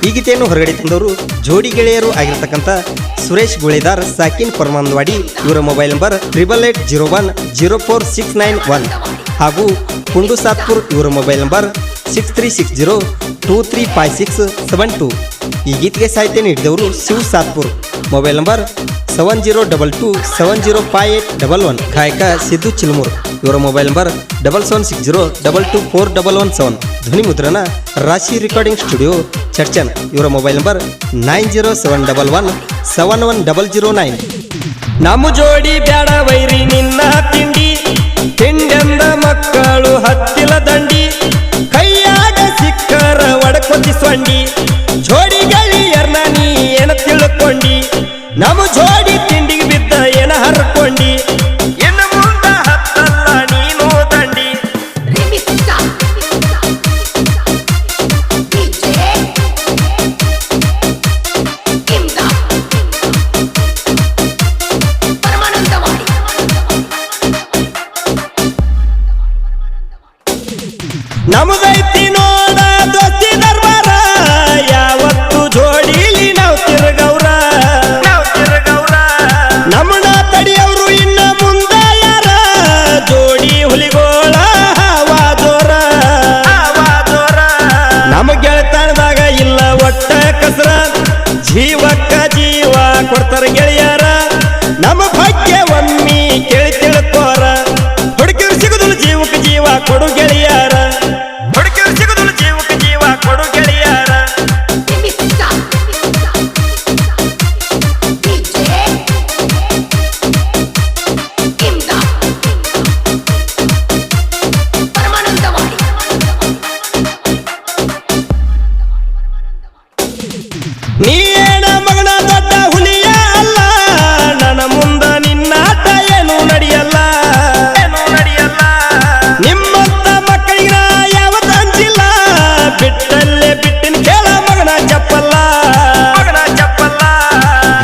ಈ ಗೀತೆಯನ್ನು ಹೊರಗಡೆ ತಂದವರು ಜೋಡಿ ಗೆಳೆಯರು ಆಗಿರತಕ್ಕಂಥ ಸುರೇಶ್ ಗುಳೇದಾರ್ ಸಾಕಿನ್ ಪರಮಾನವಾಡಿ. ಇವರ ಮೊಬೈಲ್ ನಂಬರ್ 8801046991 ಹಾಗೂ ಕುಂಡು ಸಾತ್ಪುರ್. ಇವರ ಮೊಬೈಲ್ ನಂಬರ್ 6360235672. ಈ ಗೀತೆಗೆ ಸಾಹಿತ್ಯ ನೀಡಿದವರು ಶಿವ್ ಸಾತ್ಪುರ್. Mobile number 7022705811. ಗಾಯಕ ಸಿದ್ದು ಚಿಲ್ಮೂರ್. ಇವರ ಮೊಬೈಲ್ ನಂಬರ್ 7760224117. ಧ್ವನಿ ಮುದ್ರಣ ರಾಶಿ ರೆಕಾರ್ಡಿಂಗ್ ಸ್ಟುಡಿಯೋ ಚರ್ಚನ್. ಇವರ ಮೊಬೈಲ್ ನಂಬರ್ 9071171009. ನಮ್ಮ ಜೋಡಿ ಬ್ಯಾಡ ವೈರಿ ನಿನ್ನ ತಿಂಡಿ, ತಿಂಡೆಂದ ಮಕ್ಕಳು ಹತ್ತಿಲ ದಂಡಿ, ಕೈಯಾಗ ಸಿಕ್ಕರ ಒಡಕೊತ್ತಿ ಸೊಂಡಿ, ಜೋಡಿ ಗೆಳೆಯರ್ನ ನೀ ಏನ ತಿಳ್ಕೊಂಡಿ, ನಮ್ಮ ಜೋಡಿ ತಿಂಡಿಗೆ ಬಿದ್ದ ಏನ ಹರ್ಕೊಂಡಿ, ಇನ್ನು ಮುಂದ ಹತ್ತಲ್ಲ ನೀನು ದಂಡಿ. ನಮದೈತಿ ನೋಡ ದೋಸ್ತಿ ದರ್ಬಾರ, ಯಾವತ್ತು ಜೋಡಿಲಿ ನಾವು ತಿರುಗೌರ, ನಮ್ಮನ ತಡಿಯವರು ಇನ್ನ ಮುಂದ ಯಾರ, ಜೋಡಿ ಹುಲಿಗೋಳ ಹವಾ ಜೋರ. ನಮ್ಮ ಗೆಳತನದಾಗ ಇಲ್ಲ ಒಟ್ಟ ಕಸರ, ಜೀವಕ್ಕ ಜೀವ ಕೊಡ್ತಾರ ಗೆಳೆಯರ, ನಮ್ಮ ಭಾಗ್ಯ ಒಮ್ಮಿ ಕೇಳಿ ತಿಳ್ಕೋರ, ಹುಡುಕಿರು ಸಿಗುದಿಲ್ಲ ಜೀವಕ್ಕೆ ಜೀವ ಕೊಡು ಗೆಳೆಯರ, ಹುಡುಕಿರು ಸಿಗುದಿಲ್ಲ ಜೀವಕ್ಕೆ ಜೀವ ಕೊಡು ಗೆಳೆಯರ. ನೀ ಏನ ಮಗನ ದೊಡ್ಡ ಹುಲಿಯ ಅಲ್ಲ, ನನ್ನ ಮುಂದ ನಿನ್ನಾಟ ಏನು ನಡೆಯಲ್ಲ, ನಿಮ್ಮಂತ ಮಕ್ಕಳಿಗ ಯಾವತ್ತ ಅಂಜಿಲ್ಲ, ಬಿಟ್ಟಲ್ಲೇ ಬಿಟ್ಟಿನ ಕೇಳ ಮಗನ ಚಪ್ಪಲ್ಲ,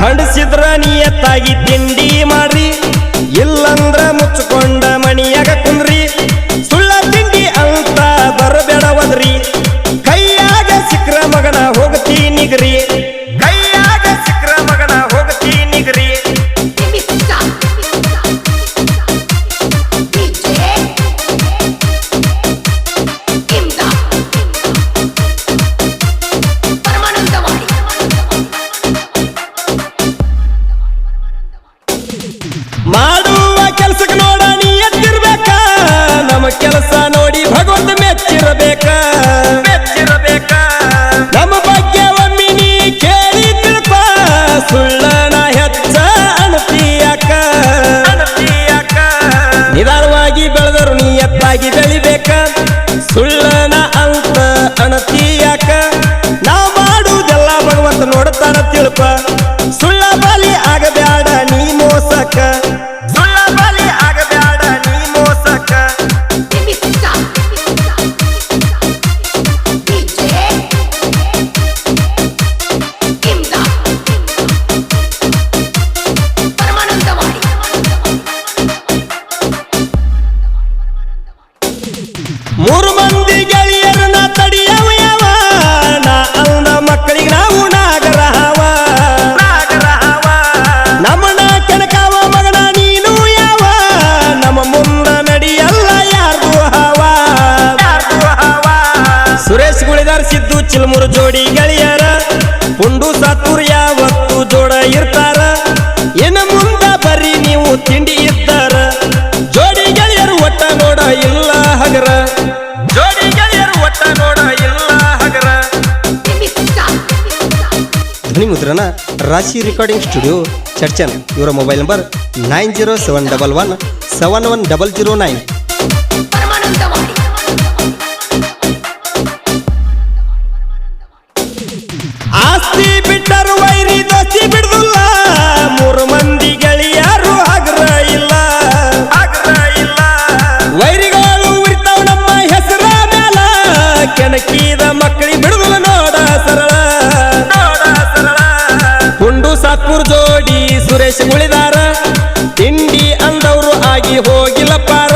ಖಂಡಿಸಿದ್ರ ನಿಯತ್ತಾಗಿ ತಿಂಡಿ ಮಾಡ್ರಿ, ಇಲ್ಲಂದ್ರ ಮುಚ್ಚಿಕೊಂಡ ಮಣಿಯಾಗ ಕುಂದ್ರಿ, ಸುಳ್ಳ ತಿಂಡಿ ಅಂತ ಬರಬೇಡವದ್ರಿ, ಕೈಯಾಗ ಸಿಕ್ರ ಮಗನ ಹೋಗತಿ ನಿಗ್ರಿ, ಕೈಯಾಗ ಸಿಕ್ರ ಮಗನ ಹೋಗತಿ ನಿಗ್ರಿ. ಮಾಡುವ ಕೆಲ್ಸಕ್ಕೆ ನೋಡ ನೀ ಎತ್ತಿರ್ಬೇಕ, ನಮ್ಮ ಕೆಲಸ ನೋಡಿ ಭಗವಂತ ಮೆಚ್ಚಿರಬೇಕ, ನಮ್ಮ ಬಗ್ಗೆ ಒಮ್ಮೆ ನೀ ಕೇಳಿ ತಿಳ್ಕೊ, ಸುಳ್ಳನ ಹೆಚ್ಚ ಅಣತಿಯಾಕ, ನಿಧಾನವಾಗಿ ಬೆಳೆದರು ನೀ ಎತ್ತಾಗಿ ಬೆಳಿಬೇಕ, ಸುಳ್ಳನ ಅಂತ ಅಣತಿಯಾಕ, ನಾ ಮಾಡುವುದೆಲ್ಲ ಭಗವಂತ ನೋಡ್ತಾನ ತಿಳ್ಕ, ಸುಳ್ಳ ಬಲಿ ಆಗಬ್ಯಾಡ ನೀ ಮೋಸಕ, ಸುಳ್ಳ ಬಲಿ ಆಗಬ್ಯಾಡ ನೀ ಮೋಸಕ. ಮೂರು ಮಂದಿ ಗೆಳೆಯರನ್ನ ತಡಿಯವ ಯಾವ, ನಾ ಅಂದ ಮಕ್ಕಳಿಗೆ ನಾವು ನಾಗರ ಹಾವ, ನಮ್ಮನ ಕೆಣಕಾವ ಮಗನ ನೀನು ಯಾವ, ನಮ್ಮ ಮುಂದ ನಡಿಯಲ್ಲ ಯಾರ್ದು ಹಾವ. ಸುರೇಶ್ ಗುಳಿದಾರ್ ಸಿದ್ದು ಚಿಲ್ಮೂರು ಜೋಡಿ ಗೆಳೆಯರ, ಕುಂಡು ಸಾತೂರ್ ಯಾವತ್ತು ಜೋಡ ಇರ್ತಾರ, ಇನ್ನು ಮುಂದ ಬರ್ರಿ ನೀವು ತಿಂಡಿ ಇದ್ದಾರ, ಜೋಡಿ ಗೆಳೆಯರು ಒಟ್ಟ ನೋಡ ಇಲ್ಲ ಹಗರ, ಜೋಡಿ ಗೆಳೆಯರು ಒಟ್ಟ ನೋಡ ಇಲ್ಲ ಹಗರ. ಧ್ವನಿ ಮುದ್ರಣ ರಾಶಿ ರೆಕಾರ್ಡಿಂಗ್ ಸ್ಟುಡಿಯೋ ಚರ್ಚನ್. ಇವರ ಮೊಬೈಲ್ ನಂಬರ್ 9071171009. ಆಸ್ತಿ ಬಿಟ್ಟರು ವೈರಿ ದೋಸ್ತಿ ಬಿಡುದಿಲ್ಲ, ಮೂರು ಮಂದಿ ಗೆಳೆಯರು ಹಗರ ಇಲ್ಲ, ವೈರಿಗಳು ಉರಿತಾವ ನಮ್ಮ ಹೆಸರ ಮೇಲ, ಕೆಣಕಿದ ಮಕ್ಕಳಿಗೆ ಬಿಡುದಿಲ್ಲ ನೋಡ ಸರಳ, ಕುಂಡು ಸಾತ್ಪುರ್ ಜೋಡಿ ಸುರೇಶ್ ಗುಳಿದಾರ, ತಿಂಡಿ ಅಂದವರು ಆಗಿ ಹೋಗಿಲ್ಲ ಪಾರ,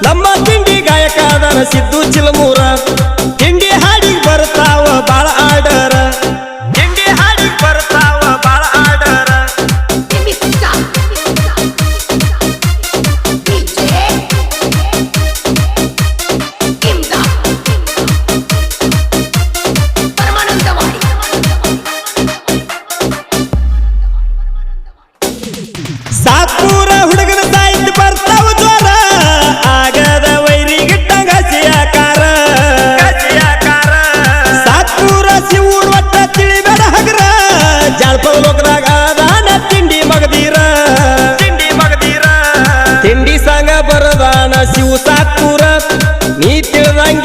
ನಮ್ಮ ತಿಂಡಿ ಗಾಯಕ ಅದರ ಸಿದ್ದು ಚಿಲ್ಮೂರ, ತಿಂಡಿ ಹಾಡಿ ಬರ್ತಾವ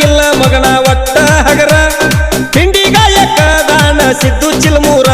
ಇಲ್ಲ ಮಗನ ಒಟ್ಟ ಹಗರ ತಿಂಡಿ ಗಾಯಕ ದಾನ ಸಿದ್ದು ಚಿಲ್ಮೂರ